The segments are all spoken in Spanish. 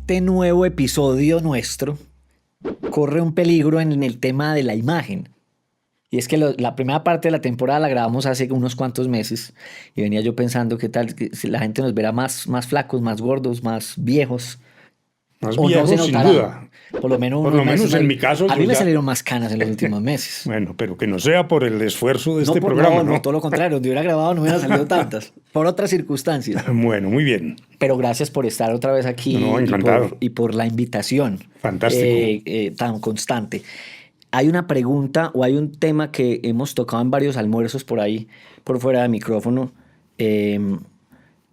este nuevo episodio nuestro corre un peligro en el tema de la imagen. Y es que la primera parte de la temporada la grabamos hace unos cuantos meses y venía yo pensando qué tal que si la gente nos verá más flacos, más gordos, más viejos, Más o no se viejos, sin notará. duda. Por lo menos Por unos lo menos meses. en mi caso, A yo mí me ya... salieron más canas en los últimos meses. Bueno, pero que no sea por el esfuerzo de No, este programa, no, ¿no? todo lo contrario. Donde hubiera grabado no hubieran salido tantas. Por otras circunstancias. Bueno, muy bien. Pero gracias por estar otra vez No, aquí encantado. y por la invitación Fantástico. tan constante. Hay una pregunta o hay un tema que hemos tocado en varios almuerzos por ahí, por fuera de micrófono, eh,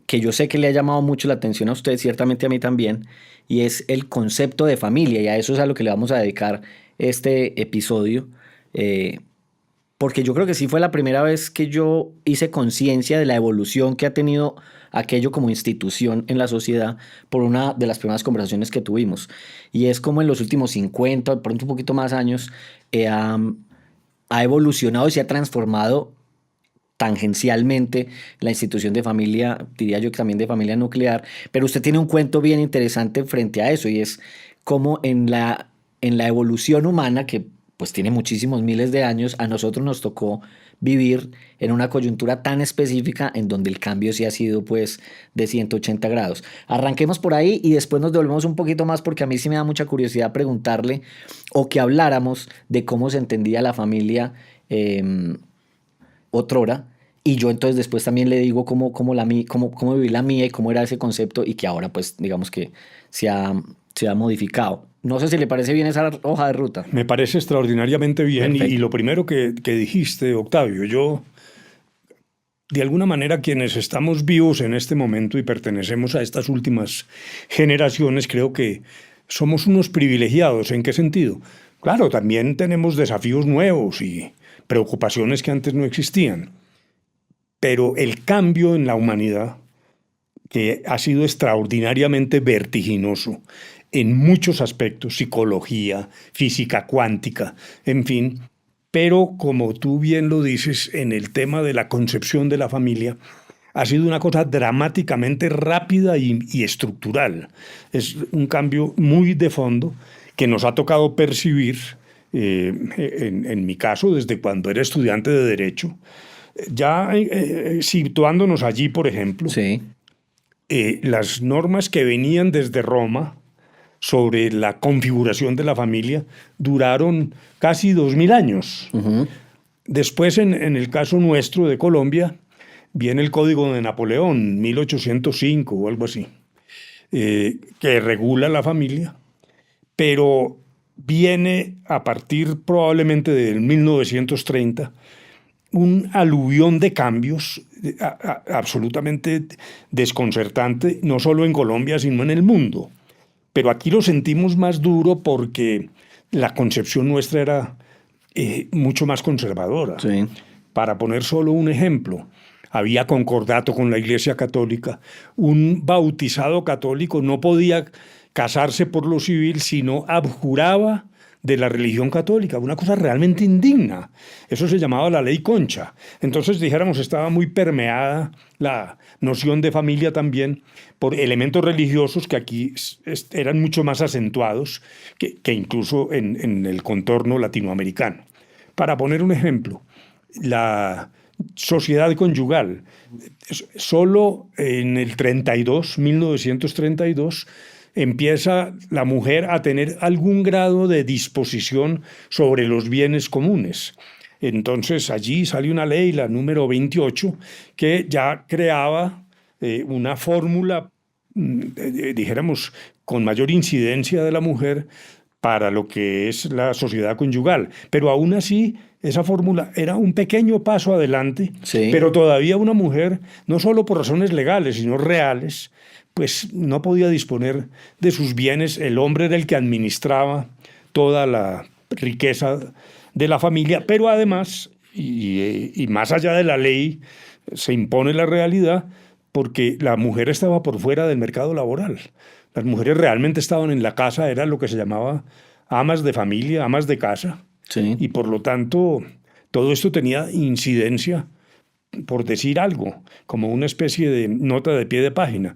que yo sé que le ha llamado mucho la atención a usted, ciertamente a mí también, y es el concepto de familia, y a eso es a lo que le vamos a dedicar este episodio. eh, Porque yo creo que sí fue la primera vez que yo hice conciencia de la evolución que ha tenido aquello como institución en la sociedad por una de las primeras conversaciones que tuvimos. Y es como en los últimos 50, de pronto un poquito más años, ha evolucionado y se ha transformado tangencialmente la institución de familia, diría yo que también de familia nuclear. Pero usted tiene un cuento bien interesante frente a eso y es cómo en la evolución humana, que pues tiene muchísimos miles de años, a nosotros nos tocó vivir en una coyuntura tan específica en donde el cambio sí ha sido pues de 180 grados. Arranquemos por ahí y después nos devolvemos un poquito más porque a mí sí me da mucha curiosidad preguntarle o que habláramos de cómo se entendía la familia otrora. Y yo entonces después también le digo cómo viví la mía y cómo era ese concepto y que ahora pues digamos que se ha modificado. No sé si le parece bien esa hoja de ruta. Me parece extraordinariamente bien. Y Perfecto. lo primero que dijiste, Octavio, yo, de alguna manera, quienes estamos vivos en este momento y pertenecemos a estas últimas generaciones, creo que somos unos privilegiados. ¿En qué sentido? Claro, también tenemos desafíos nuevos y preocupaciones que antes no existían. Pero el cambio en la humanidad, que ha sido extraordinariamente vertiginoso en muchos aspectos, psicología, física cuántica, en fin, pero como tú bien lo dices, en el tema de la concepción de la familia, ha sido una cosa dramáticamente rápida y estructural. Es un cambio muy de fondo que nos ha tocado percibir, en mi caso, desde cuando era estudiante de Derecho. Ya situándonos allí, por ejemplo, Sí. las normas que venían desde Roma sobre la configuración de la familia duraron casi 2000 años. Ujú. Después, en el caso nuestro de Colombia, viene el Código de Napoleón, 1805 o algo así, que regula la familia, pero viene a partir probablemente del 1930 un aluvión de cambios absolutamente desconcertante, no solo en Colombia, sino en el mundo. Pero aquí lo sentimos más duro porque la concepción nuestra era mucho más conservadora. Sí. Para poner solo un ejemplo, había concordato con la Iglesia Católica. Un bautizado católico no podía casarse por lo civil, sino abjuraba de la religión católica, una cosa realmente indigna. Eso se llamaba la ley Concha. Entonces, dijéramos, estaba muy permeada la noción de familia también por elementos religiosos que aquí eran mucho más acentuados que incluso en el contorno latinoamericano. Para poner un ejemplo, la sociedad conyugal, solo en el 1932, empieza la mujer a tener algún grado de disposición sobre los bienes comunes. Entonces allí sale una ley, la número 28, que ya creaba una fórmula, dijéramos, con mayor incidencia de la mujer para lo que es la sociedad conyugal. Pero aún así, esa fórmula era un pequeño paso adelante, Sí. pero todavía una mujer, no solo por razones legales, sino reales, pues no podía disponer de sus bienes. El hombre era el que administraba toda la riqueza de la familia, pero además, y más allá de la ley, se impone la realidad porque la mujer estaba por fuera del mercado laboral. Las mujeres realmente estaban en la casa, era lo que se llamaba amas de familia, amas de casa, Sí. y por lo tanto todo esto tenía incidencia por decir algo, como una especie de nota de pie de página.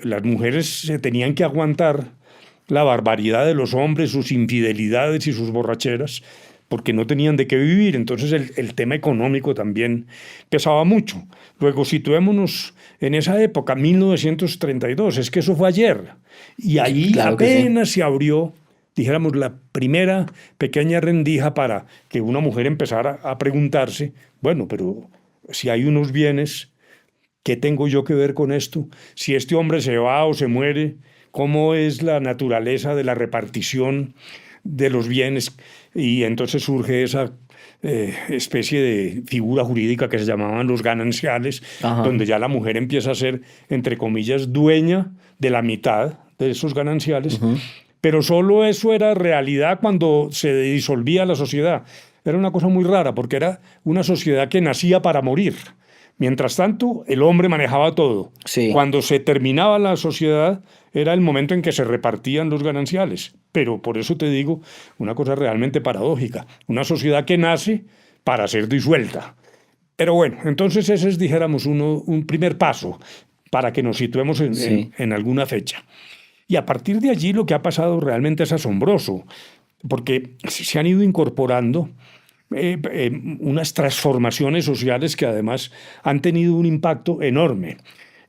Las mujeres se tenían que aguantar la barbaridad de los hombres, sus infidelidades y sus borracheras, porque no tenían de qué vivir. Entonces el tema económico también pesaba mucho. Luego, situémonos en esa época, 1932, es que eso fue ayer. Y ahí Claro que sí. apenas se abrió, dijéramos, la primera pequeña rendija para que una mujer empezara a preguntarse, bueno, pero si hay unos bienes, ¿qué tengo yo que ver con esto? Si este hombre se va o se muere, ¿cómo es la naturaleza de la repartición de los bienes? Y entonces surge esa especie de figura jurídica que se llamaban los gananciales, Ajá. donde ya la mujer empieza a ser, entre comillas, dueña de la mitad de esos gananciales, pero solo eso era realidad cuando se disolvía la sociedad. Era una cosa muy rara porque era una sociedad que nacía para morir. Mientras tanto, el hombre manejaba todo. Sí. Cuando se terminaba la sociedad, era el momento en que se repartían los gananciales. Pero por eso te digo una cosa realmente paradójica. Una sociedad que nace para ser disuelta. Pero bueno, entonces ese es, dijéramos, un primer paso para que nos situemos Sí. en alguna fecha. Y a partir de allí lo que ha pasado realmente es asombroso, porque se han ido incorporando unas transformaciones sociales que además han tenido un impacto enorme.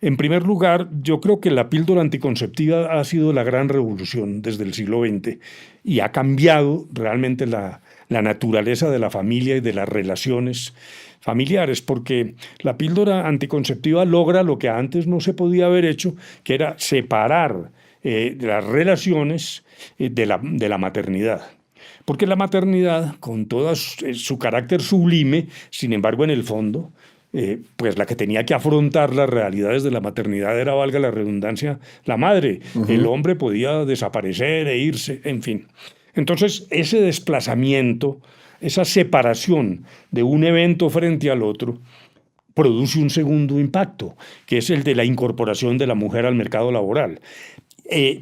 En primer lugar, yo creo que la píldora anticonceptiva ha sido la gran revolución desde el siglo XX y ha cambiado realmente la naturaleza de la familia y de las relaciones familiares, porque la píldora anticonceptiva logra lo que antes no se podía haber hecho, que era separar las relaciones de la maternidad. Porque la maternidad, con todo su carácter sublime, sin embargo, en el fondo, pues la que tenía que afrontar las realidades de la maternidad era, valga la redundancia, la madre. El hombre podía desaparecer e irse, en fin. Entonces, ese desplazamiento, esa separación de un evento frente al otro, produce un segundo impacto, que es el de la incorporación de la mujer al mercado laboral.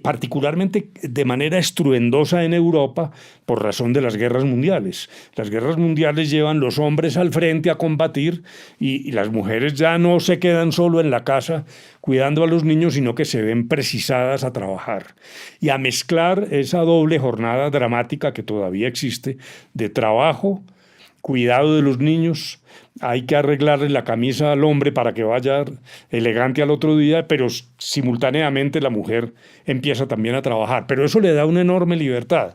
Particularmente de manera estruendosa en Europa por razón de las guerras mundiales. Las guerras mundiales llevan los hombres al frente a combatir y las mujeres ya no se quedan solo en la casa cuidando a los niños, sino que se ven precisadas a trabajar y a mezclar esa doble jornada dramática que todavía existe de trabajo, cuidado de los niños. Hay que arreglarle la camisa al hombre para que vaya elegante al otro día, pero simultáneamente la mujer empieza también a trabajar. Pero eso le da una enorme libertad.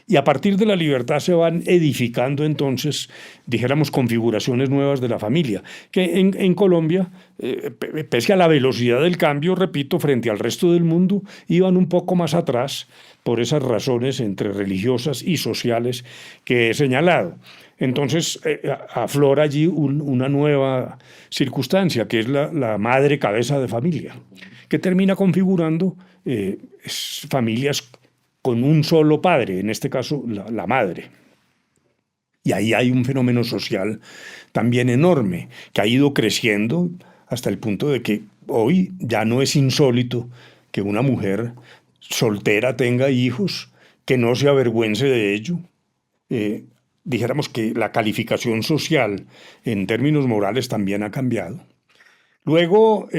Y a partir de la libertad se van edificando entonces, dijéramos, configuraciones nuevas de la familia, que en Colombia, pese a la velocidad del cambio, repito, frente al resto del mundo, iban un poco más atrás por esas razones entre religiosas y sociales que he señalado. Entonces aflora allí una nueva circunstancia, que es la madre cabeza de familia, que termina configurando familias con un solo padre, en este caso la madre. Y ahí hay un fenómeno social también enorme, que ha ido creciendo hasta el punto de que hoy ya no es insólito que una mujer soltera tenga hijos, que no se avergüence de ello. Dijéramos que la calificación social en términos morales también ha cambiado. Luego,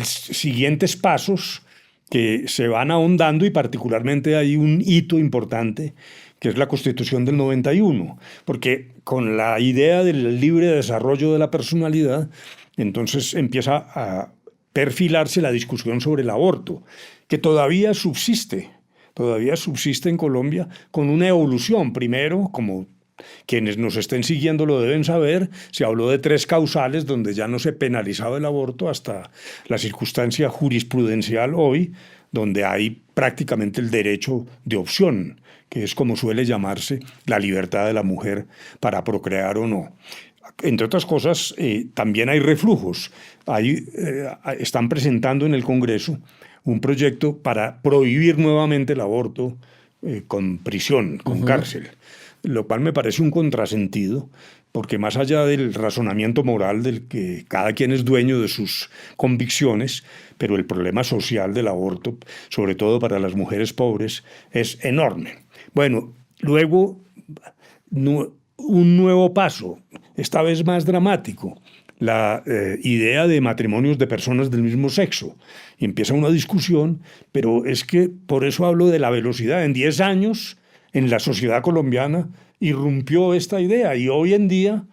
siguientes pasos que se van ahondando, y particularmente hay un hito importante, que es la Constitución del 91, porque con la idea del libre desarrollo de la personalidad, entonces empieza a perfilarse la discusión sobre el aborto, que todavía subsiste en Colombia con una evolución. Primero, como quienes nos estén siguiendo lo deben saber, se habló de 3 causales donde ya no se penalizaba el aborto hasta la circunstancia jurisprudencial hoy, donde hay prácticamente el derecho de opción, que es como suele llamarse la libertad de la mujer para procrear o no. Entre otras cosas, también hay reflujos. Están presentando en el Congreso un proyecto para prohibir nuevamente el aborto con prisión, con cárcel, lo cual me parece un contrasentido, porque más allá del razonamiento moral del que cada quien es dueño de sus convicciones, pero el problema social del aborto, sobre todo para las mujeres pobres, es enorme. Bueno, luego un nuevo paso, esta vez más dramático, la idea de matrimonios de personas del mismo sexo. Y empieza una discusión, pero es que por eso hablo de la velocidad. En 10 años, en la sociedad colombiana, irrumpió esta idea y hoy en día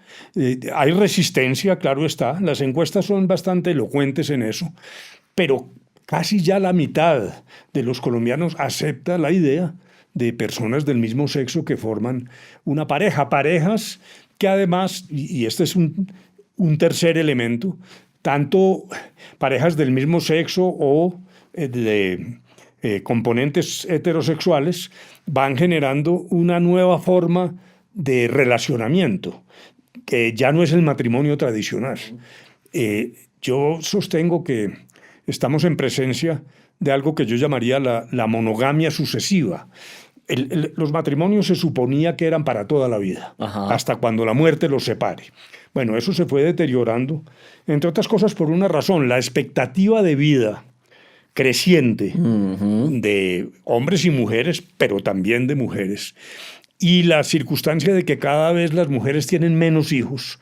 hay resistencia, claro está. Las encuestas son bastante elocuentes en eso, pero casi ya la mitad de los colombianos acepta la idea de personas del mismo sexo que forman una pareja. Parejas que además, y este es un tercer elemento, tanto parejas del mismo sexo o de componentes heterosexuales van generando una nueva forma de relacionamiento, que ya no es el matrimonio tradicional. Yo sostengo que estamos en presencia de algo que yo llamaría la monogamia sucesiva. Los matrimonios se suponía que eran para toda la vida, hasta cuando la muerte los separe. Bueno, eso se fue deteriorando, entre otras cosas por una razón: la expectativa de vida creciente de hombres y mujeres, pero también de mujeres, y la circunstancia de que cada vez las mujeres tienen menos hijos.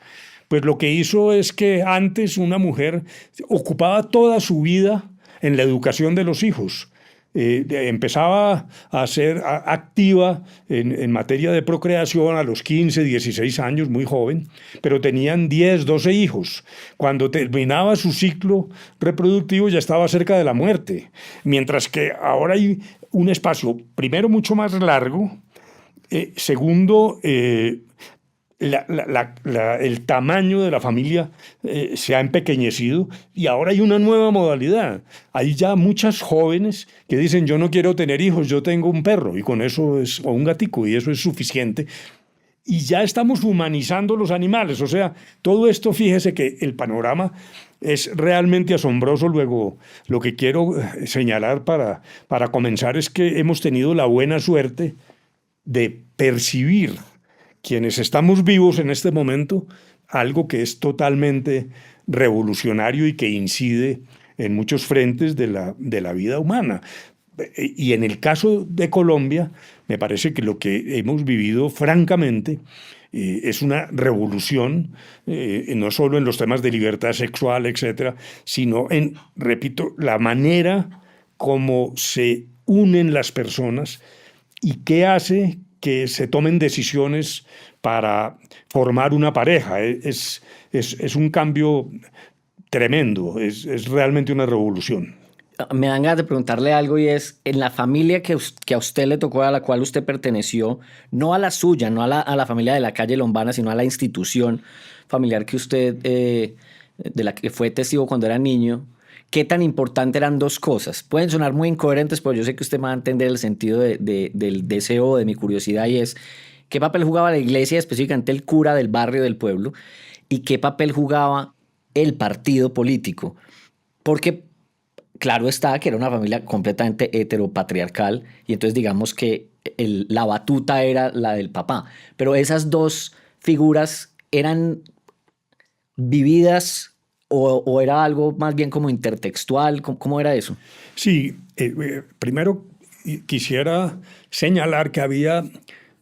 Pues lo que hizo es que antes una mujer ocupaba toda su vida en la educación de los hijos. Empezaba a ser activa en materia de procreación a los 15, 16 años, muy joven, pero tenían 10, 12 hijos. Cuando terminaba su ciclo reproductivo ya estaba cerca de la muerte, mientras que ahora hay un espacio, primero, mucho más largo, segundo, el tamaño de la familia se ha empequeñecido y ahora hay una nueva modalidad. Hay ya muchas jóvenes que dicen: yo no quiero tener hijos, yo tengo un perro y con eso o un gatico, y eso es suficiente. Y ya estamos humanizando los animales. O sea, todo esto, fíjese que el panorama es realmente asombroso. Luego, lo que quiero señalar para comenzar es que hemos tenido la buena suerte de percibir, quienes estamos vivos en este momento, algo que es totalmente revolucionario y que incide en muchos frentes de la vida humana. Y en el caso de Colombia, me parece que lo que hemos vivido, francamente, es una revolución, no solo en los temas de libertad sexual, etcétera, sino en, repito, la manera como se unen las personas y qué hace que se tomen decisiones para formar una pareja. Es un cambio tremendo, es realmente una revolución. Me dan ganas de preguntarle algo, y es: en la familia que a usted le tocó, a la cual usted perteneció, no a la suya, no a la familia de la calle Lombana, sino a la institución familiar que usted, de la que fue testigo cuando era niño, ¿qué tan importante eran dos cosas? Pueden sonar muy incoherentes, pero yo sé que usted me va a entender el sentido del deseo, de mi curiosidad, y es: ¿qué papel jugaba la iglesia, específicamente el cura del barrio, del pueblo? ¿Y qué papel jugaba el partido político? Porque claro está que era una familia completamente heteropatriarcal, y entonces digamos que la batuta era la del papá. Pero esas dos figuras eran vividas o era algo más bien como intertextual. ¿Cómo era eso? Sí, primero quisiera señalar que había,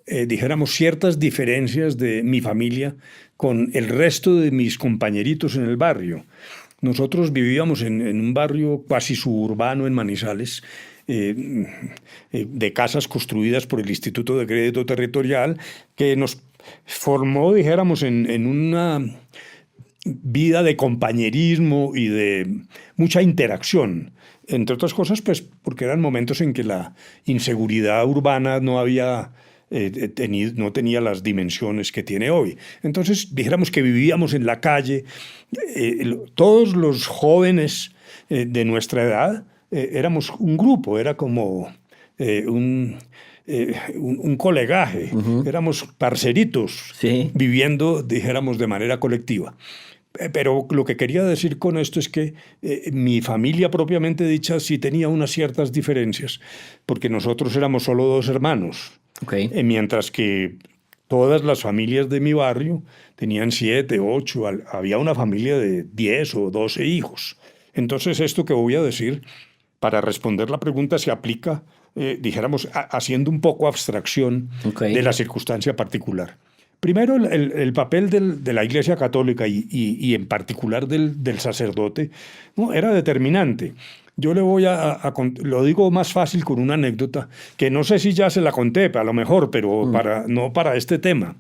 dijéramos, ciertas diferencias de mi familia con el resto de mis compañeritos en el barrio. Nosotros vivíamos en un barrio cuasi suburbano en Manizales, de casas construidas por el Instituto de Crédito Territorial, que nos formó, dijéramos, en una vida de compañerismo y de mucha interacción. Entre otras cosas, pues porque eran momentos en que la inseguridad urbana no tenía las dimensiones que tiene hoy. Entonces, dijéramos que vivíamos en la calle. Todos los jóvenes de nuestra edad éramos un grupo, era como un colegaje, éramos parceritos, Sí. viviendo, dijéramos, de manera colectiva. Pero lo que quería decir con esto es que mi familia propiamente dicha sí tenía unas ciertas diferencias, porque nosotros éramos solo 2 hermanos. Okay. Mientras que todas las familias de mi barrio tenían 7, 8, había una familia de 10 o 12 hijos. Entonces, esto que voy a decir, para responder la pregunta, se aplica, dijéramos, haciendo un poco abstracción de la circunstancia particular. Primero, el papel de la Iglesia Católica y en particular del sacerdote, ¿no?, era determinante. Yo le voy lo digo más fácil con una anécdota que no sé si ya se la conté, a lo mejor, pero no para este tema.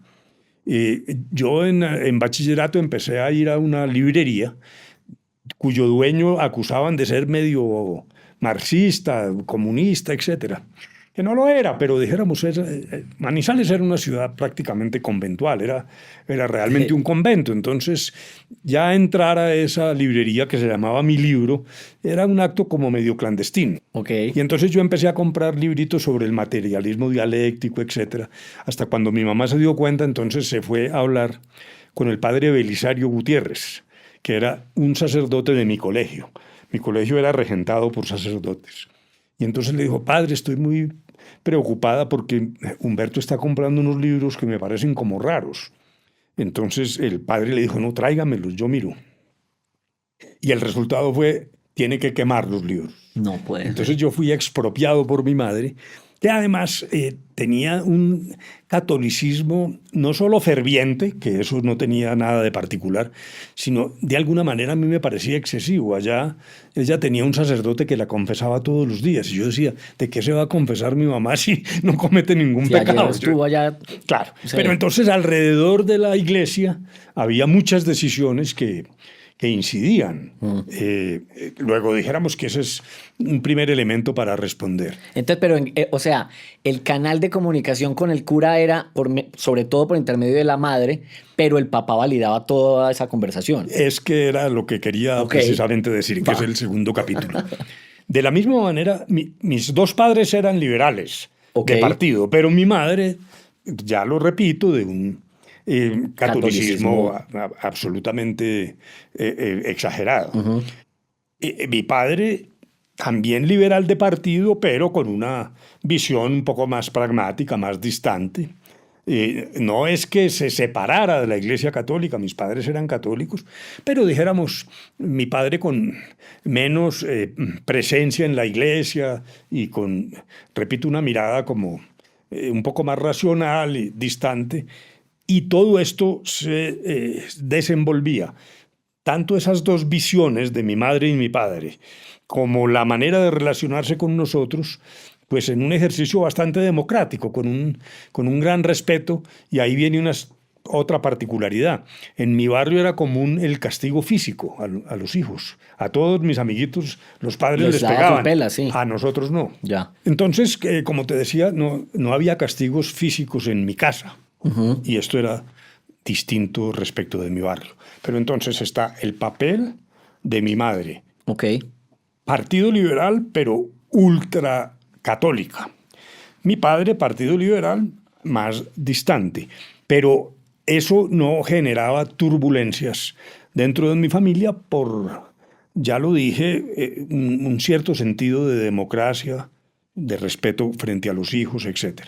Yo en bachillerato empecé a ir a una librería cuyo dueño acusaban de ser medio marxista, comunista, etcétera. Que no lo era, pero dijéramos, Manizales era una ciudad prácticamente conventual, era realmente un convento. Entonces, ya entrar a esa librería que se llamaba Mi Libro era un acto como medio clandestino. Okay. Y entonces yo empecé a comprar libritos sobre el materialismo dialéctico, etcétera, hasta cuando mi mamá se dio cuenta, entonces se fue a hablar con el padre Belisario Gutiérrez, que era un sacerdote de mi colegio. Mi colegio era regentado por sacerdotes. Y entonces le dijo: padre, estoy muy preocupada porque Humberto está comprando unos libros que me parecen como raros. Entonces el padre le dijo: no, tráigamelos, yo miro. Y el resultado fue: tiene que quemar los libros. No puede ser. Entonces yo fui expropiado por mi madre, que además tenía un catolicismo no solo ferviente, que eso no tenía nada de particular, sino de alguna manera a mí me parecía excesivo. Allá ella tenía un sacerdote que la confesaba todos los días y yo decía: ¿de qué se va a confesar mi mamá si no comete ningún pecado? Ayer estuvo allá. Claro, Sí. pero entonces alrededor de la iglesia había muchas decisiones que incidían. Luego dijéramos que ese es un primer elemento para responder. Entonces, pero, o sea, el canal de comunicación con el cura era sobre todo por intermedio de la madre, pero el papá validaba toda esa conversación. Es que era lo que quería precisamente decir, que es el segundo capítulo. De la misma manera, mis dos padres eran liberales de partido, pero mi madre, ya lo repito, de un catolicismo absolutamente exagerado. Mi padre, también liberal de partido, pero con una visión un poco más pragmática, más distante. No es que se separara de la Iglesia Católica, mis padres eran católicos, pero dijéramos, mi padre con menos presencia en la Iglesia y con, repito, una mirada como un poco más racional y distante. Y todo esto se desenvolvía, tanto esas dos visiones de mi madre y mi padre, como la manera de relacionarse con nosotros, pues en un ejercicio bastante democrático, con un gran respeto. Y ahí viene otra particularidad. En mi barrio era común el castigo físico a los hijos. A todos mis amiguitos los padres les pegaban. Pela, sí. A nosotros no. Ya. Entonces, como te decía, no había castigos físicos en mi casa. Y esto era distinto respecto de mi barrio. Pero entonces está el papel de mi madre. Partido liberal, pero ultracatólica. Mi padre, partido liberal, más distante. Pero eso no generaba turbulencias dentro de mi familia por, ya lo dije, un cierto sentido de democracia, de respeto frente a los hijos, etc.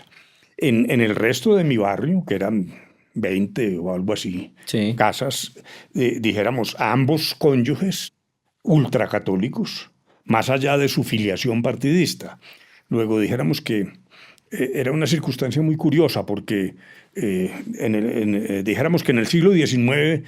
En el resto de mi barrio, que eran 20 o algo así, casas, dijéramos, ambos cónyuges ultracatólicos, más allá de su filiación partidista. Luego dijéramos que era una circunstancia muy curiosa porque dijéramos que en el siglo XIX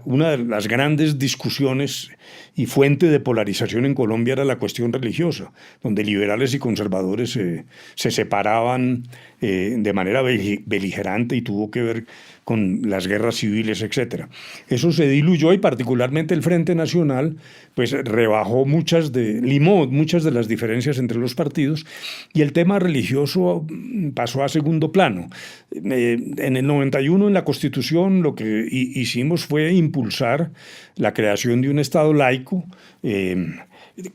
una de las grandes discusiones y fuente de polarización en Colombia era la cuestión religiosa, donde liberales y conservadores se separaban de manera beligerante y tuvo que ver con las guerras civiles, etc. Eso se diluyó y particularmente el Frente Nacional pues limó muchas de las diferencias entre los partidos y el tema religioso pasó a segundo plano. En el 91 en la Constitución lo que hicimos fue impulsar la creación de un Estado laico,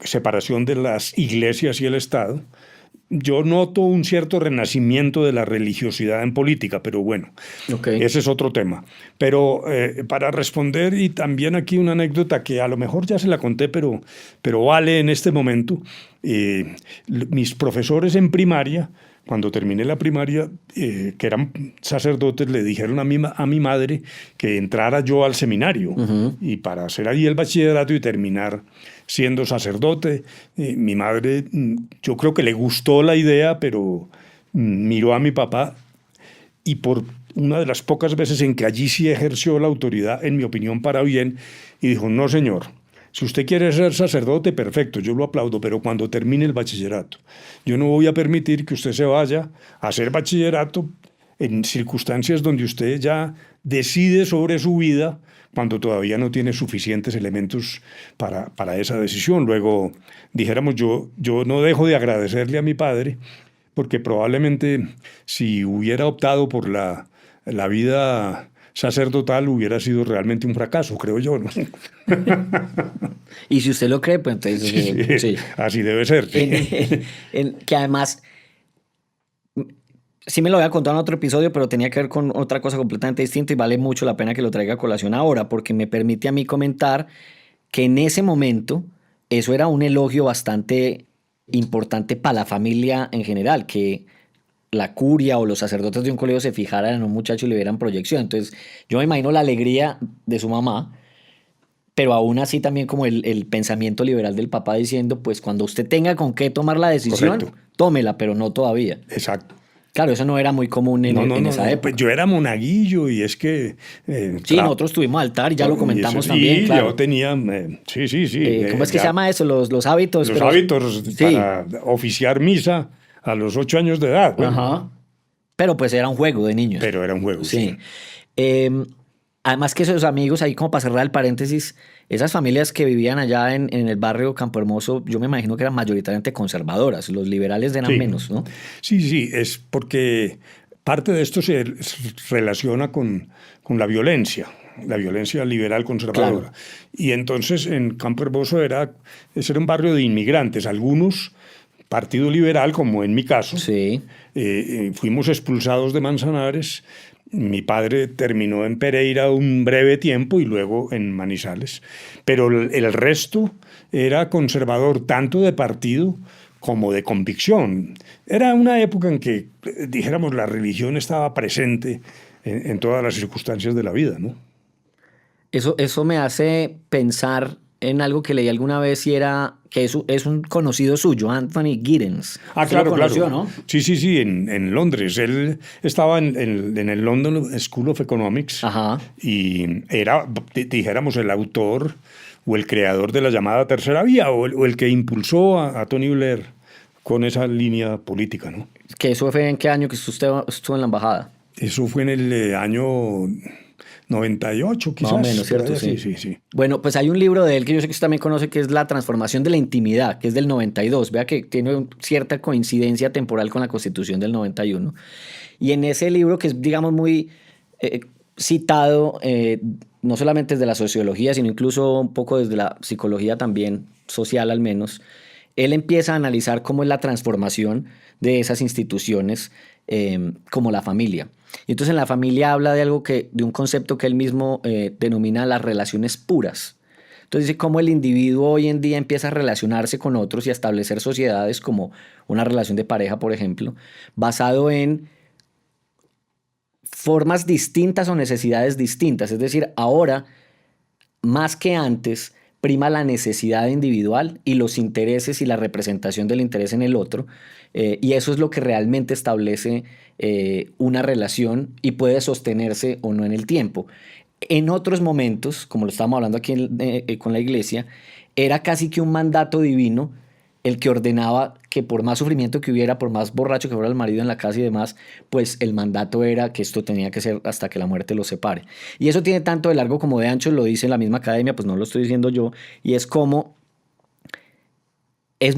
separación de las iglesias y el Estado. Yo noto un cierto renacimiento de la religiosidad en política, pero bueno, ese es otro tema. Pero para responder, y también aquí una anécdota que a lo mejor ya se la conté, pero vale en este momento, mis profesores en primaria, cuando terminé la primaria, que eran sacerdotes, le dijeron a mi madre que entrara yo al seminario y para hacer ahí el bachillerato y terminar siendo sacerdote. Mi madre, yo creo que le gustó la idea, pero miró a mi papá y por una de las pocas veces en que allí sí ejerció la autoridad, en mi opinión, para bien, y dijo, no señor, si usted quiere ser sacerdote, perfecto, yo lo aplaudo, pero cuando termine el bachillerato, yo no voy a permitir que usted se vaya a hacer bachillerato en circunstancias donde usted ya decide sobre su vida cuando todavía no tiene suficientes elementos para esa decisión. Luego, dijéramos, yo no dejo de agradecerle a mi padre, porque probablemente si hubiera optado por la vida sacerdotal hubiera sido realmente un fracaso, creo yo, ¿no? Y si usted lo cree, pues entonces Sí, sí. así debe ser. Que además, sí me lo había contado en otro episodio, pero tenía que ver con otra cosa completamente distinta y vale mucho la pena que lo traiga a colación ahora, porque me permite a mí comentar que en ese momento eso era un elogio bastante importante para la familia en general, que la curia o los sacerdotes de un colegio se fijaran en un muchacho y le dieran proyección. Entonces, yo me imagino la alegría de su mamá, pero aún así también como el pensamiento liberal del papá diciendo, pues cuando usted tenga con qué tomar la decisión, Correcto. tómela, pero no todavía. Exacto. Claro, eso no era muy común en esa época. Pues yo era monaguillo y es que... Sí, nosotros tuvimos altar y ya lo comentamos también, sí, claro. yo tenía... sí. ¿Cómo es que se llama eso? Los hábitos. Los hábitos sí. para oficiar misa a los 8 años de edad. Bueno, Ajá. Pero pues era un juego de niños. pero era un juego, Sí. Además que esos amigos, ahí como para cerrar el paréntesis, esas familias que vivían allá en el barrio Campo Hermoso, yo me imagino que eran mayoritariamente conservadoras, los liberales eran Sí. menos, ¿no? Sí, es porque parte de esto se relaciona con la violencia liberal conservadora. Claro. Y entonces en Campo Hermoso ese era un barrio de inmigrantes, algunos partido liberal, como en mi caso. Sí. Fuimos expulsados de Manzanares. Mi padre terminó en Pereira un breve tiempo y luego en Manizales. Pero el resto era conservador, tanto de partido como de convicción. Era una época en que, dijéramos, la religión estaba presente en todas las circunstancias de la vida, ¿no? Eso me hace pensar en algo que leí alguna vez y era que es un conocido suyo, Anthony Giddens. Ah, Lo conoció, ¿no? Sí, en Londres. Él estaba en el London School of Economics. Ajá. Y era, dijéramos, el autor o el creador de la llamada tercera vía o el que impulsó a Tony Blair con esa línea política, ¿no? ¿Que eso fue en qué año que usted estuvo en la embajada? Eso fue en el año 98, quizás. Más o menos, ¿cierto? Sí. Bueno, pues hay un libro de él que yo sé que usted también conoce, que es La transformación de la intimidad, que es del 92. Vea que tiene cierta coincidencia temporal con la Constitución del 91. Y en ese libro, que es, digamos, muy citado, no solamente desde la sociología, sino incluso un poco desde la psicología también, social al menos, él empieza a analizar cómo es la transformación de esas instituciones como la familia. Y entonces en la familia habla de de un concepto que él mismo denomina las relaciones puras. Entonces dice cómo el individuo hoy en día empieza a relacionarse con otros y a establecer sociedades como una relación de pareja, por ejemplo, basado en formas distintas o necesidades distintas. Es decir, ahora, más que antes, prima la necesidad individual y los intereses y la representación del interés en el otro. Y eso es lo que realmente establece una relación y puede sostenerse o no en el tiempo. En otros momentos, como lo estábamos hablando aquí con la iglesia, era casi que un mandato divino el que ordenaba que por más sufrimiento que hubiera, por más borracho que fuera el marido en la casa y demás, pues el mandato era que esto tenía que ser hasta que la muerte los separe. Y eso tiene tanto de largo como de ancho, lo dice la misma academia, pues no lo estoy diciendo yo, y es como es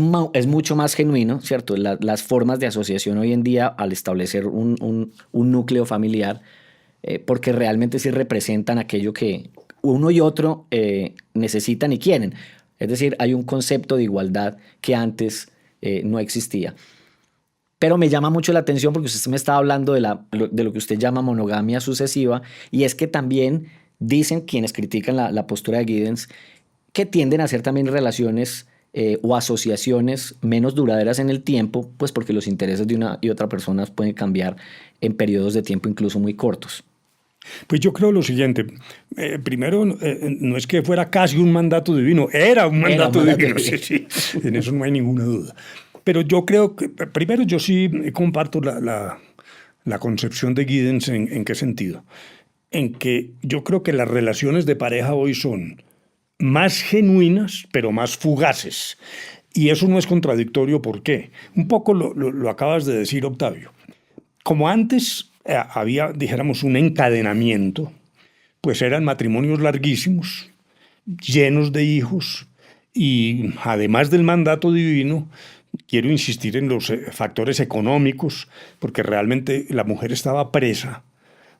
mucho más genuino, ¿cierto? Las formas de asociación hoy en día al establecer un núcleo familiar, porque realmente sí representan aquello que uno y otro necesitan y quieren. Es decir, hay un concepto de igualdad que antes no existía. Pero me llama mucho la atención porque usted me estaba hablando de lo que usted llama monogamia sucesiva, y es que también dicen quienes critican la postura de Giddens que tienden a ser también relaciones o asociaciones menos duraderas en el tiempo, pues porque los intereses de una y otra persona pueden cambiar en periodos de tiempo incluso muy cortos. Pues yo creo lo siguiente. Primero, no es que fuera casi un mandato divino, era un mandato divino. Sí, en eso no hay ninguna duda. Pero yo creo que, primero, yo sí comparto la la concepción de Giddens. ¿En qué sentido? En que yo creo que las relaciones de pareja hoy son más genuinas, pero más fugaces. Y eso no es contradictorio. ¿Por qué? Un poco lo acabas de decir, Octavio. Como antes había, dijéramos, un encadenamiento, pues eran matrimonios larguísimos, llenos de hijos, y además del mandato divino, quiero insistir en los factores económicos, porque realmente la mujer estaba presa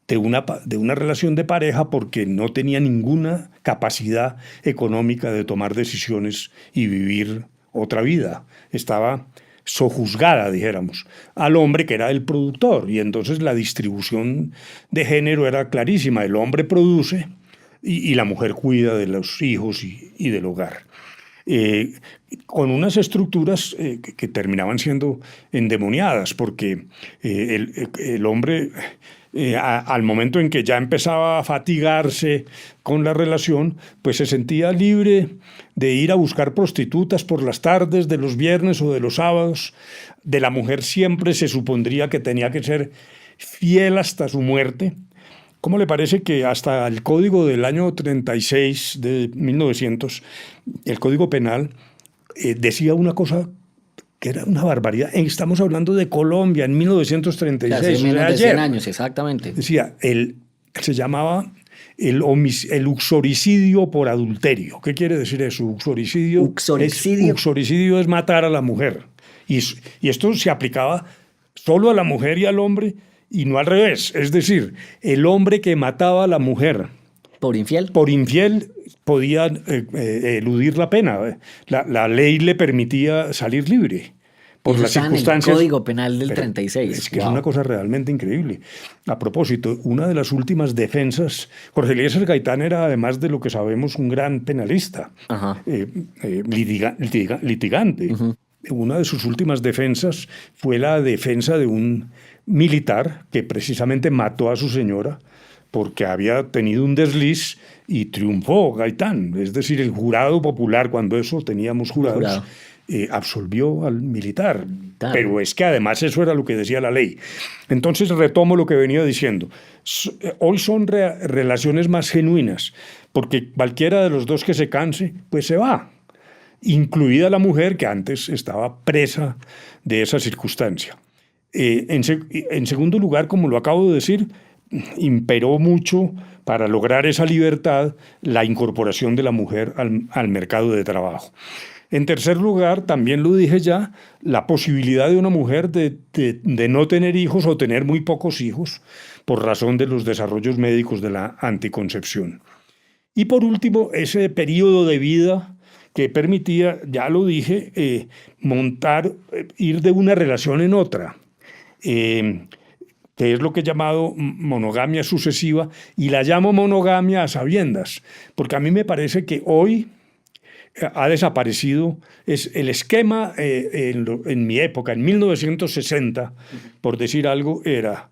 de una relación de pareja porque no tenía ninguna capacidad económica de tomar decisiones y vivir otra vida. Estaba sojuzgada, dijéramos, al hombre que era el productor. Y entonces la distribución de género era clarísima. El hombre produce y la mujer cuida de los hijos y del hogar. Con unas estructuras que terminaban siendo endemoniadas, porque el hombre, al momento en que ya empezaba a fatigarse con la relación, pues se sentía libre de ir a buscar prostitutas por las tardes de los viernes o de los sábados. De la mujer siempre se supondría que tenía que ser fiel hasta su muerte. ¿Cómo le parece que hasta el Código del año 36 de 1900, el Código Penal, decía una cosa que era una barbaridad? Estamos hablando de Colombia en 1936. Hace menos de 100 años, exactamente. Decía, se llamaba el uxoricidio por adulterio. ¿Qué quiere decir eso? Uxoricidio es matar a la mujer. Y esto se aplicaba solo a la mujer y al hombre, y no al revés. Es decir, el hombre que mataba a la mujer ¿por infiel? Podía eludir la pena. La ley le permitía salir libre por las circunstancias. En el Código Penal del 36. Es que es una cosa realmente increíble. A propósito, una de las últimas defensas, Jorge Eliezer Gaitán era, además de lo que sabemos, un gran penalista, litigante. Uh-huh. Una de sus últimas defensas fue la defensa de un militar que precisamente mató a su señora porque había tenido un desliz, y triunfó Gaitán. Es decir, el jurado popular, cuando eso teníamos jurados, absolvió al militar. Pero es que además eso era lo que decía la ley. Entonces retomo lo que venía diciendo. Hoy son relaciones más genuinas, porque cualquiera de los dos que se canse, pues se va, incluida la mujer que antes estaba presa de esa circunstancia. En segundo lugar, como lo acabo de decir, imperó mucho para lograr esa libertad la incorporación de la mujer al mercado de trabajo. En tercer lugar, también lo dije ya, la posibilidad de una mujer de no tener hijos o tener muy pocos hijos por razón de los desarrollos médicos de la anticoncepción. Y por último, ese periodo de vida que permitía, ya lo dije, ir de una relación en otra, que es lo que he llamado monogamia sucesiva, y la llamo monogamia a sabiendas, porque a mí me parece que hoy ha desaparecido. Es el esquema en mi época, en 1960, por decir algo, era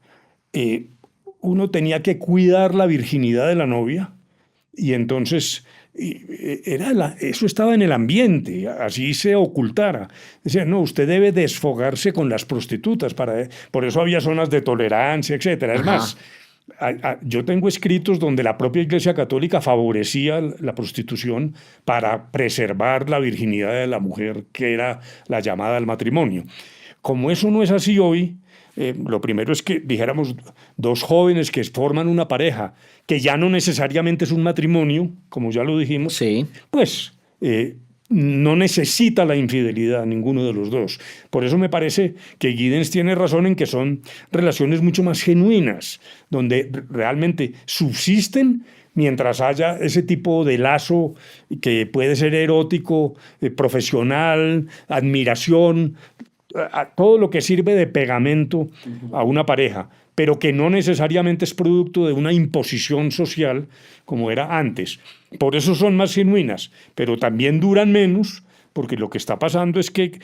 uno tenía que cuidar la virginidad de la novia, y entonces eso estaba en el ambiente, así se ocultara. Decían, no, usted debe desfogarse con las prostitutas, por eso había zonas de tolerancia, etc. Es más, yo tengo escritos donde la propia Iglesia Católica favorecía la prostitución para preservar la virginidad de la mujer, que era la llamada al matrimonio. Como eso no es así hoy, lo primero es que, dijéramos, dos jóvenes que forman una pareja, que ya no necesariamente es un matrimonio, como ya lo dijimos, sí, pues no necesita la infidelidad ninguno de los dos. Por eso me parece que Giddens tiene razón en que son relaciones mucho más genuinas, donde realmente subsisten mientras haya ese tipo de lazo que puede ser erótico, profesional, admiración, todo lo que sirve de pegamento a una pareja, pero que no necesariamente es producto de una imposición social como era antes. Por eso son más genuinas, pero también duran menos, porque lo que está pasando es que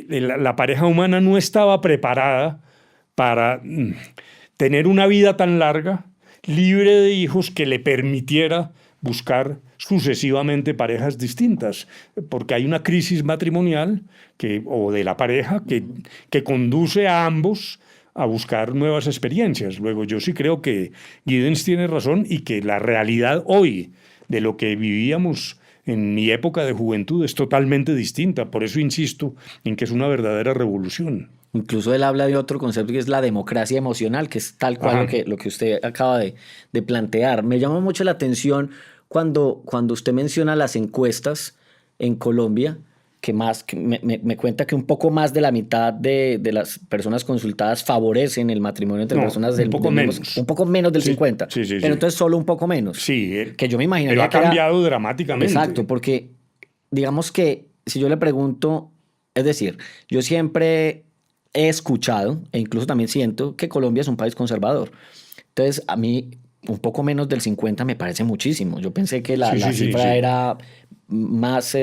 la pareja humana no estaba preparada para tener una vida tan larga, libre de hijos, que le permitiera buscar sucesivamente parejas distintas, porque hay una crisis matrimonial o de la pareja que conduce a ambos a buscar nuevas experiencias. Luego, yo sí creo que Giddens tiene razón y que la realidad hoy de lo que vivíamos en mi época de juventud es totalmente distinta. Por eso insisto en que es una verdadera revolución. Incluso él habla de otro concepto que es la democracia emocional, que es tal cual Ajá. lo que usted acaba de plantear. Me llama mucho la atención cuando usted menciona las encuestas en Colombia, que me cuenta que un poco más de la mitad de las personas consultadas favorecen el matrimonio entre No, personas un poco mismo, menos. un poco menos del Sí, 50, sí, sí, pero sí. entonces solo un poco menos. Sí, Que yo me pero imaginaría ha que era. cambiado dramáticamente. Exacto, porque digamos que si yo le pregunto, es decir, yo siempre he escuchado e incluso también siento que Colombia es un país conservador. Entonces, a mí un poco menos del 50 me parece muchísimo. Yo pensé que Sí, la sí, sí, cifra sí. era más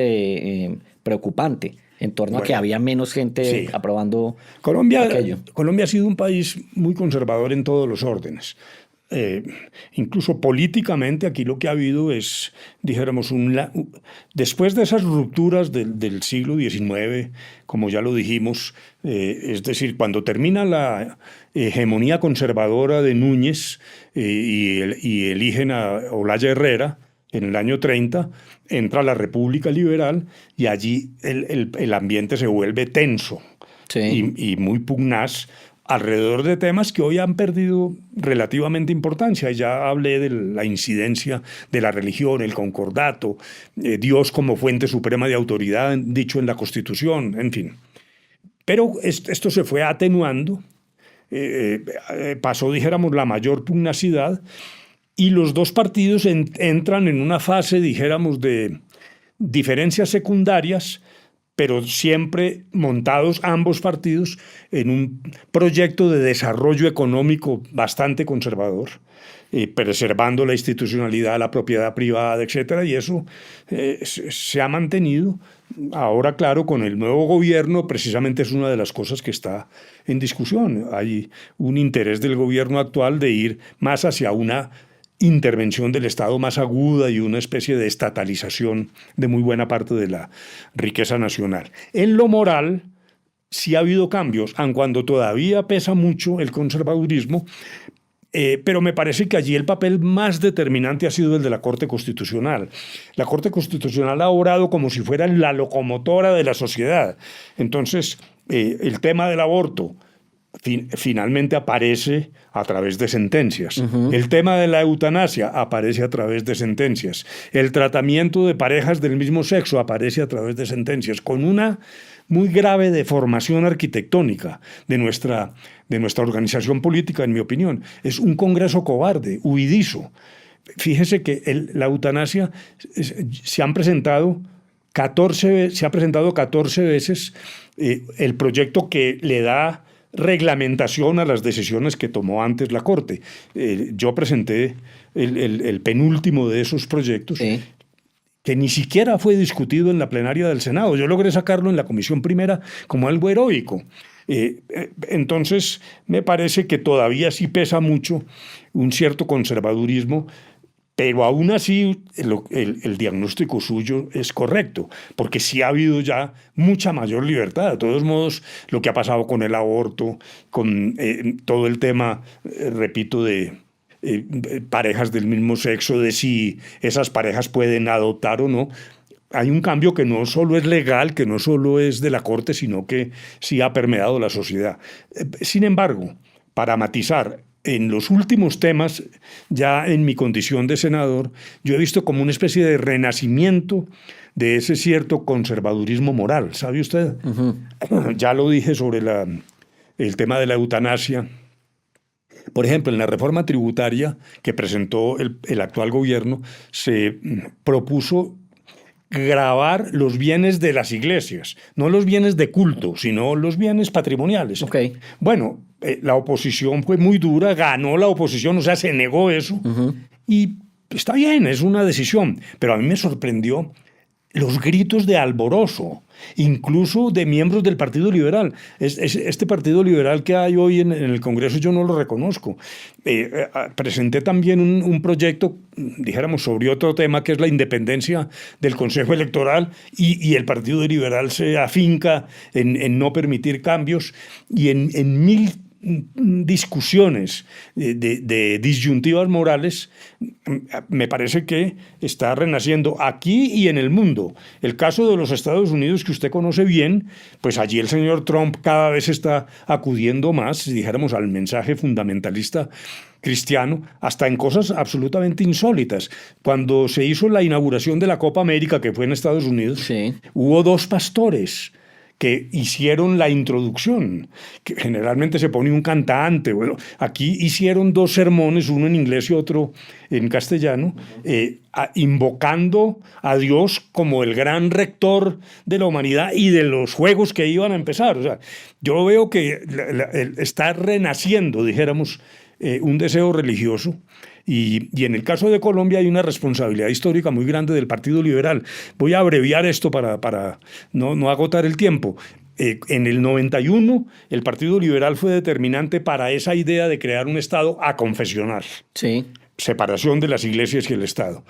preocupante en torno a que Bueno, había menos gente sí. aprobando Colombia, aquello. Colombia ha sido un país muy conservador en todos los órdenes. Eh, Incluso políticamente aquí lo que ha habido es, dijéramos, después de esas rupturas del siglo XIX, como ya lo dijimos, es decir, cuando termina la hegemonía conservadora de Núñez y eligen a Olaya Herrera en el año 30, entra la República Liberal y allí el ambiente se vuelve tenso Sí. y muy pugnaz alrededor de temas que hoy han perdido relativamente importancia. Ya hablé de la incidencia de la religión, el concordato, Dios como fuente suprema de autoridad, dicho en la Constitución, en fin. Pero esto se fue atenuando, pasó, dijéramos, la mayor pugnacidad y los dos partidos entran en una fase, dijéramos, de diferencias secundarias, pero siempre montados ambos partidos en un proyecto de desarrollo económico bastante conservador, preservando la institucionalidad, la propiedad privada, etcétera, y eso se ha mantenido. Ahora, claro, con el nuevo gobierno, precisamente es una de las cosas que está en discusión. Hay un interés del gobierno actual de ir más hacia una intervención del Estado más aguda y una especie de estatalización de muy buena parte de la riqueza nacional. En lo moral, sí ha habido cambios, aun cuando todavía pesa mucho el conservadurismo, pero me parece que allí el papel más determinante ha sido el de la Corte Constitucional. La Corte Constitucional ha obrado como si fuera la locomotora de la sociedad. Entonces, el tema del aborto finalmente aparece a través de sentencias. El tema de la eutanasia aparece a través de sentencias. El tratamiento de parejas del mismo sexo aparece a través de sentencias, con una muy grave deformación arquitectónica de nuestra organización política, en mi opinión. Es un Congreso cobarde, huidizo. Fíjese que la eutanasia se ha presentado 14 veces el proyecto que le da reglamentación a las decisiones que tomó antes la Corte. Yo presenté el penúltimo de esos proyectos, Sí. que ni siquiera fue discutido en la plenaria del Senado. Yo logré sacarlo en la Comisión Primera como algo heroico. Entonces, me parece que todavía sí pesa mucho un cierto conservadurismo, pero aún así el diagnóstico suyo es correcto, porque sí ha habido ya mucha mayor libertad. De todos modos, lo que ha pasado con el aborto, con todo el tema, repito, de parejas del mismo sexo, de si esas parejas pueden adoptar o no, hay un cambio que no solo es legal, que no solo es de la Corte, sino que sí ha permeado la sociedad. Sin embargo, para matizar, en los últimos temas, ya en mi condición de senador, yo he visto como una especie de renacimiento de ese cierto conservadurismo moral. ¿Sabe usted? Ya lo dije sobre el tema de la eutanasia. Por ejemplo, en la reforma tributaria que presentó el actual gobierno, se propuso gravar los bienes de las iglesias, no los bienes de culto, sino los bienes patrimoniales. Ok. Bueno, la oposición fue muy dura, ganó la oposición, o sea, se negó eso, y está bien, es una decisión, pero a mí me sorprendió los gritos de alborozo, incluso de miembros del Partido Liberal. Este Partido Liberal que hay hoy en el Congreso yo no lo reconozco. Presenté también un proyecto, dijéramos, sobre otro tema que es la independencia del Consejo Electoral y el Partido Liberal se afinca en no permitir cambios y en mil discusiones de disyuntivas morales, me parece que está renaciendo aquí y en el mundo. El caso de los Estados Unidos, que usted conoce bien, pues allí el señor Trump cada vez está acudiendo más, si dijéramos, al mensaje fundamentalista cristiano, hasta en cosas absolutamente insólitas. Cuando se hizo la inauguración de la Copa América, que fue en Estados Unidos, Sí. hubo dos pastores que hicieron la introducción, que generalmente se pone un cantante. Bueno, aquí hicieron dos sermones, uno en inglés y otro en castellano, invocando a Dios como el gran rector de la humanidad y de los juegos que iban a empezar. O sea, yo veo que está renaciendo, dijéramos, un deseo religioso. Y en el caso de Colombia hay una responsabilidad histórica muy grande del Partido Liberal. Voy a abreviar esto para no agotar el tiempo. En el 91 el Partido Liberal fue determinante para esa idea de crear un Estado aconfesional, Sí. separación de las iglesias y el Estado.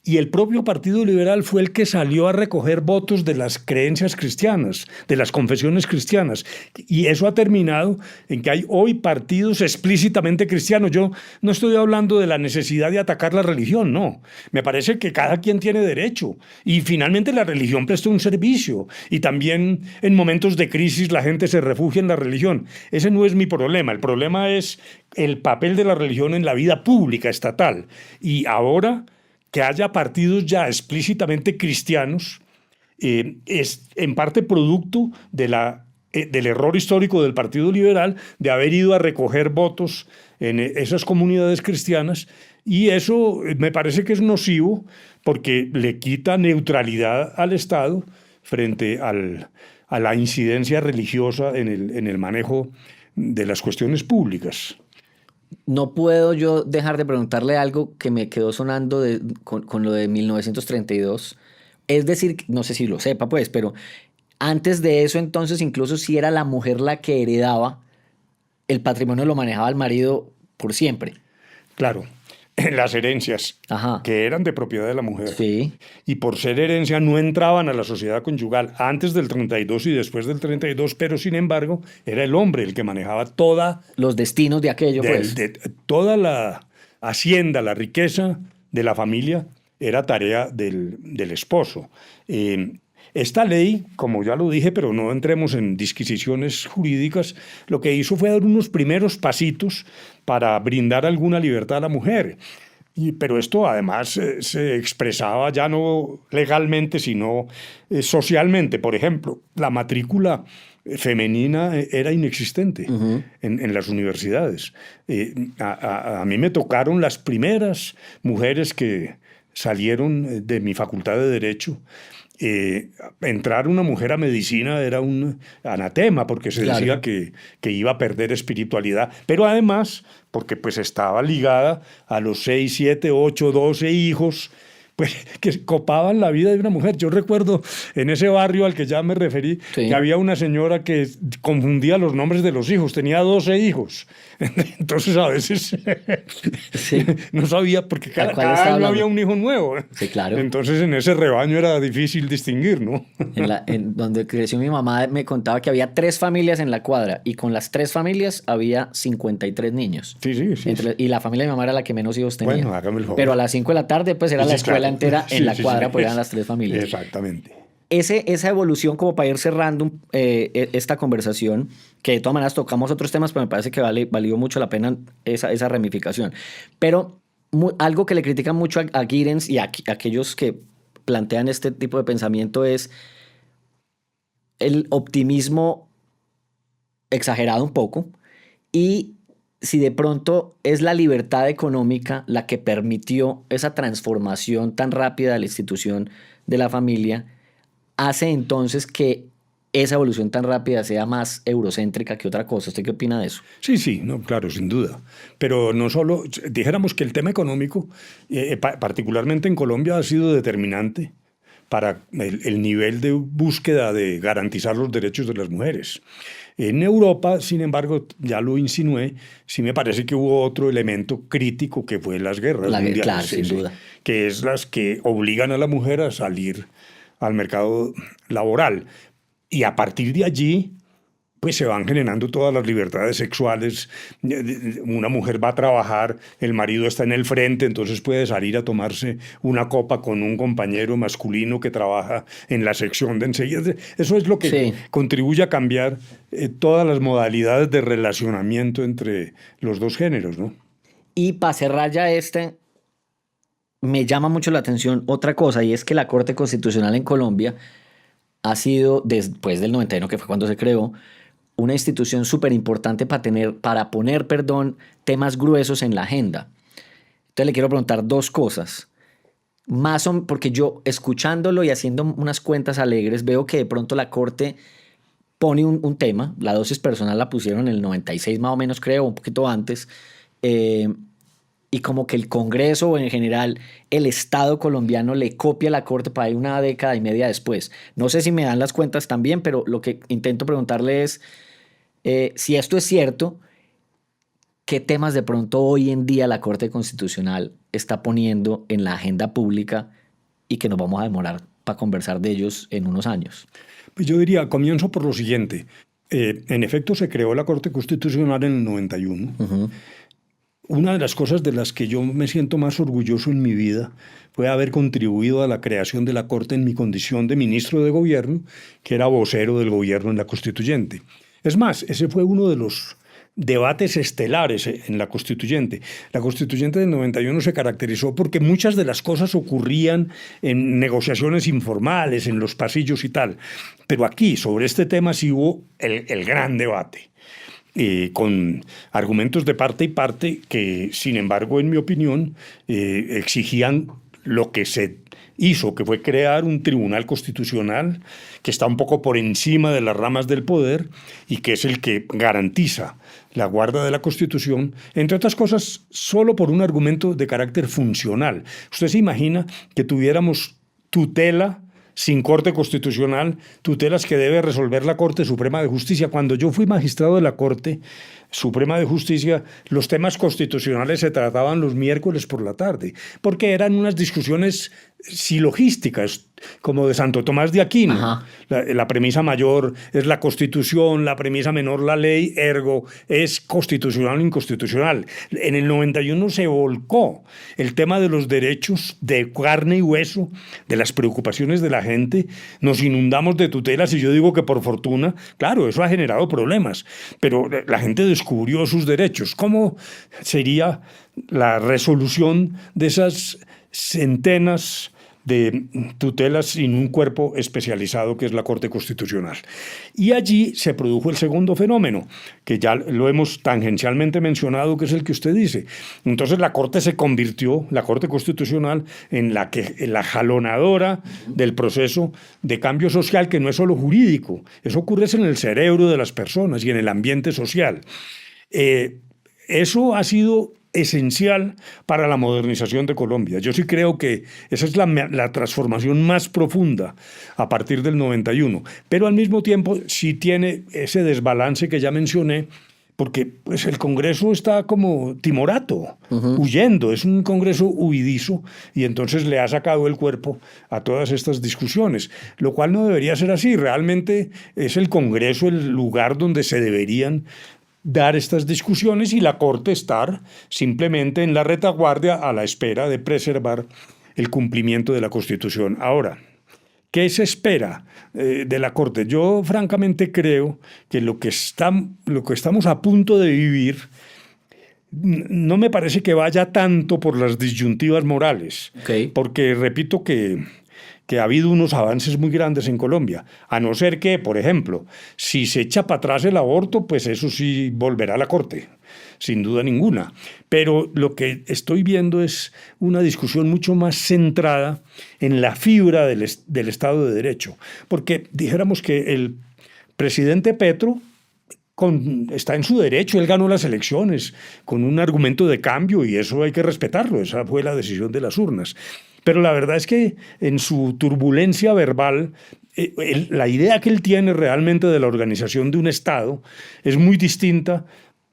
Y el propio Partido Liberal fue el que salió a recoger votos de las creencias cristianas, de las confesiones cristianas. Y eso ha terminado en que hay hoy partidos explícitamente cristianos. Yo no estoy hablando de la necesidad de atacar la religión, no. Me parece que cada quien tiene derecho. Y finalmente la religión presta un servicio. Y también en momentos de crisis la gente se refugia en la religión. Ese no es mi problema. El problema es el papel de la religión en la vida pública estatal. Y ahora que haya partidos ya explícitamente cristianos, es en parte producto del error histórico del Partido Liberal de haber ido a recoger votos en esas comunidades cristianas, y eso me parece que es nocivo porque le quita neutralidad al Estado frente a la incidencia religiosa en el manejo de las cuestiones públicas. No puedo yo dejar de preguntarle algo que me quedó sonando con lo de 1932. Es decir, no sé si lo sepa, pues, pero antes de eso, entonces, incluso si era la mujer la que heredaba, el patrimonio lo manejaba el marido por siempre. Claro, las herencias Ajá. que eran de propiedad de la mujer. Sí. Y por ser herencia no entraban a la sociedad conyugal antes del 32 y después del 32, pero sin embargo era el hombre el que manejaba Los destinos de aquello, pues. toda la hacienda, la riqueza de la familia era tarea del esposo. Esta ley, como ya lo dije, pero no entremos en disquisiciones jurídicas, lo que hizo fue dar unos primeros pasitos para brindar alguna libertad a la mujer. Pero esto además se expresaba ya no legalmente, sino socialmente. Por ejemplo, la matrícula femenina era inexistente en las universidades. A mí me tocaron las primeras mujeres que salieron de mi facultad de Derecho. Entrar una mujer a medicina era un anatema porque se decía que iba a perder espiritualidad, pero además porque pues estaba ligada a los 6, 7, 8, 12 hijos pues, que copaban la vida de una mujer. Yo recuerdo en ese barrio al que ya me referí, que había una señora que confundía los nombres de los hijos, tenía 12 hijos. Entonces a veces no sabía, porque cada año había un hijo nuevo. Sí, claro. Entonces en ese rebaño era difícil distinguir, ¿no? En donde creció mi mamá me contaba que había 3 familias en la cuadra y con las 3 familias había 53 niños. Sí. Y la familia de mi mamá era la que menos hijos tenía. Bueno, hágame el favor. Pero a las 5 de la tarde pues era la escuela entera en la cuadra, pues eran las 3 familias. Exactamente. Esa evolución, como para ir cerrando esta conversación, que de todas maneras tocamos otros temas, pero me parece que valió mucho la pena esa ramificación. Pero algo que le critican mucho a Giddens y a aquellos que plantean este tipo de pensamiento es el optimismo exagerado un poco, y si de pronto es la libertad económica la que permitió esa transformación tan rápida de la institución de la familia, hace entonces que esa evolución tan rápida sea más eurocéntrica que otra cosa. ¿Usted qué opina de eso? Sí, no, claro, sin duda. Pero no solo, dijéramos que el tema económico, particularmente en Colombia, ha sido determinante para el nivel de búsqueda de garantizar los derechos de las mujeres. En Europa, sin embargo, ya lo insinué, sí me parece que hubo otro elemento crítico que fue las guerras mundiales. Claro, sin duda. Que es las que obligan a la mujer a salir al mercado laboral. Y a partir de allí, pues se van generando todas las libertades sexuales. Una mujer va a trabajar, el marido está en el frente, entonces puede salir a tomarse una copa con un compañero masculino que trabaja en la sección de enseguida. Eso es lo que Sí. contribuye a cambiar todas las modalidades de relacionamiento entre los dos géneros, ¿no? Y para cerrar ya me llama mucho la atención otra cosa, y es que la Corte Constitucional en Colombia ha sido, después del 91, que fue cuando se creó, una institución súper importante para poner, temas gruesos en la agenda. Entonces le quiero preguntar dos cosas. Porque yo, escuchándolo y haciendo unas cuentas alegres, veo que de pronto la Corte pone un tema. La dosis personal la pusieron en el 96 más o menos, creo, un poquito antes. Y como que el Congreso, o en general el Estado colombiano, le copia a la Corte para ir una década y media después. No sé si me dan las cuentas también, pero lo que intento preguntarle es si esto es cierto, ¿qué temas de pronto hoy en día la Corte Constitucional está poniendo en la agenda pública y que nos vamos a demorar para conversar de ellos en unos años? Pues yo diría, comienzo por lo siguiente. En efecto, se creó la Corte Constitucional en el 91. Una de las cosas de las que yo me siento más orgulloso en mi vida fue haber contribuido a la creación de la Corte en mi condición de ministro de gobierno, que era vocero del gobierno en la Constituyente. Es más, ese fue uno de los debates estelares en la Constituyente. La Constituyente del 91 se caracterizó porque muchas de las cosas ocurrían en negociaciones informales, en los pasillos y tal. Pero aquí, sobre este tema, sí hubo el gran debate. Con argumentos de parte y parte que, sin embargo, en mi opinión, exigían lo que se hizo, que fue crear un tribunal constitucional que está un poco por encima de las ramas del poder y que es el que garantiza la guarda de la Constitución, entre otras cosas, solo por un argumento de carácter funcional. Usted se imagina que tuviéramos tutela sin Corte Constitucional, tutelas que debe resolver la Corte Suprema de Justicia. Cuando yo fui magistrado de la Corte Suprema de Justicia, los temas constitucionales se trataban los miércoles por la tarde, porque eran unas discusiones silogísticas, como de Santo Tomás de Aquino. La premisa mayor es la Constitución, la premisa menor la ley, ergo es constitucional o inconstitucional. En el 91 se volcó el tema de los derechos de carne y hueso, de las preocupaciones de la gente. Nos inundamos de tutelas y yo digo que por fortuna, claro, eso ha generado problemas, pero la gente descubrió sus derechos. ¿Cómo sería la resolución de esas centenas de tutelas sin un cuerpo especializado que es la Corte Constitucional? Y allí se produjo el segundo fenómeno, que ya lo hemos tangencialmente mencionado, que es el que usted dice. Entonces la Corte se convirtió, la Corte Constitucional, en la jalonadora del proceso de cambio social, que no es solo jurídico, eso ocurre en el cerebro de las personas y en el ambiente social. Eso ha sido esencial para la modernización de Colombia. Yo sí creo que esa es la transformación más profunda a partir del 91, pero al mismo tiempo sí tiene ese desbalance que ya mencioné, porque pues, el Congreso está como timorato, huyendo, es un Congreso huidizo y entonces le ha sacado el cuerpo a todas estas discusiones, lo cual no debería ser así. Realmente es el Congreso el lugar donde se deberían dar estas discusiones y la Corte estar simplemente en la retaguardia a la espera de preservar el cumplimiento de la Constitución. Ahora, ¿qué se espera de la Corte? Yo francamente creo que lo que estamos a punto de vivir no me parece que vaya tanto por las disyuntivas morales, porque repito que ha habido unos avances muy grandes en Colombia, a no ser que, por ejemplo, si se echa para atrás el aborto, pues eso sí volverá a la Corte, sin duda ninguna. Pero lo que estoy viendo es una discusión mucho más centrada en la fibra del Estado de Derecho, porque dijéramos que el presidente Petro está en su derecho, él ganó las elecciones con un argumento de cambio y eso hay que respetarlo, esa fue la decisión de las urnas. Pero la verdad es que en su turbulencia verbal, la idea que él tiene realmente de la organización de un Estado es muy distinta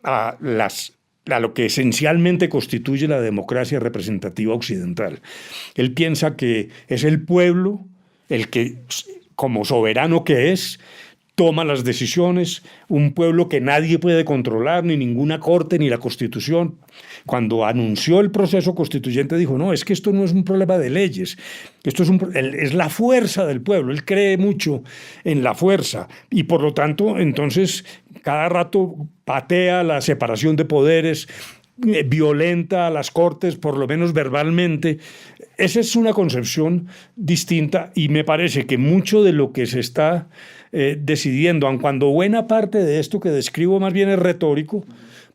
a lo que esencialmente constituye la democracia representativa occidental. Él piensa que es el pueblo el que, como soberano que es, toma las decisiones, un pueblo que nadie puede controlar, ni ninguna corte, ni la Constitución. Cuando anunció el proceso constituyente dijo, no, es que esto no es un problema de leyes, esto es la fuerza del pueblo, él cree mucho en la fuerza y por lo tanto entonces cada rato patea la separación de poderes, violenta a las cortes, por lo menos verbalmente. Esa es una concepción distinta y me parece que mucho de lo que se está decidiendo, aun cuando buena parte de esto que describo más bien es retórico,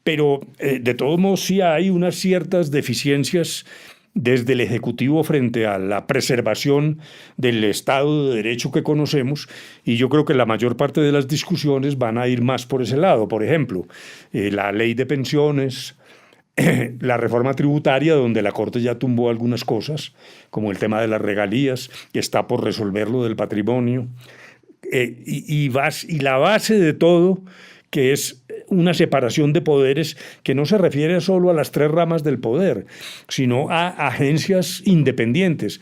pero de todos modos sí hay unas ciertas deficiencias desde el Ejecutivo frente a la preservación del Estado de Derecho que conocemos, y yo creo que la mayor parte de las discusiones van a ir más por ese lado. Por ejemplo, la ley de pensiones, la reforma tributaria, donde la Corte ya tumbó algunas cosas, como el tema de las regalías, que está por resolver lo del patrimonio, y la base de todo, que es una separación de poderes que no se refiere solo a las tres ramas del poder, sino a agencias independientes.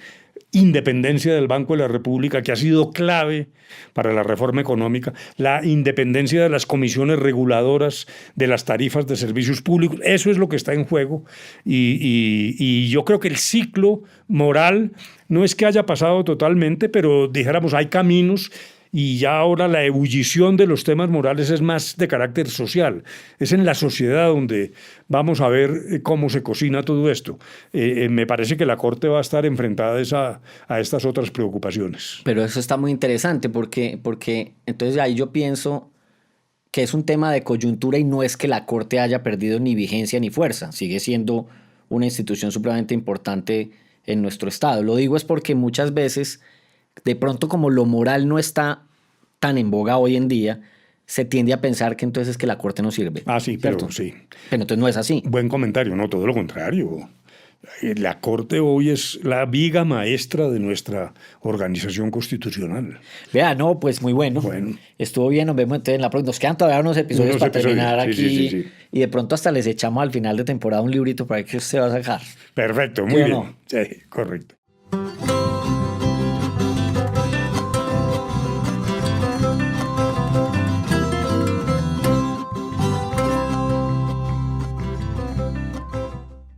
Independencia del Banco de la República, que ha sido clave para la reforma económica, la independencia de las comisiones reguladoras de las tarifas de servicios públicos, eso es lo que está en juego y yo creo que el ciclo moral no es que haya pasado totalmente, pero dijéramos hay caminos. Y ya ahora la ebullición de los temas morales es más de carácter social. Es en la sociedad donde vamos a ver cómo se cocina todo esto. Me parece que la Corte va a estar enfrentada a estas otras preocupaciones. Pero eso está muy interesante porque entonces ahí yo pienso que es un tema de coyuntura y no es que la Corte haya perdido ni vigencia ni fuerza. Sigue siendo una institución supremamente importante en nuestro Estado. Lo digo es porque muchas veces, de pronto como lo moral no está tan en boga hoy en día, se tiende a pensar que entonces es que la Corte no sirve. Ah, sí, ¿cierto? pero sí. Pero entonces no es así. Buen comentario, no, todo lo contrario. La Corte hoy es la viga maestra de nuestra organización constitucional. Vea, no, pues muy bueno. Bueno. Estuvo bien, nos vemos entonces en la próxima. Nos quedan todavía unos episodios para terminar sí, aquí. sí. Y de pronto hasta les echamos al final de temporada un librito para ver qué usted va a sacar. Perfecto, ¿Sí muy o bien. no? Sí, correcto.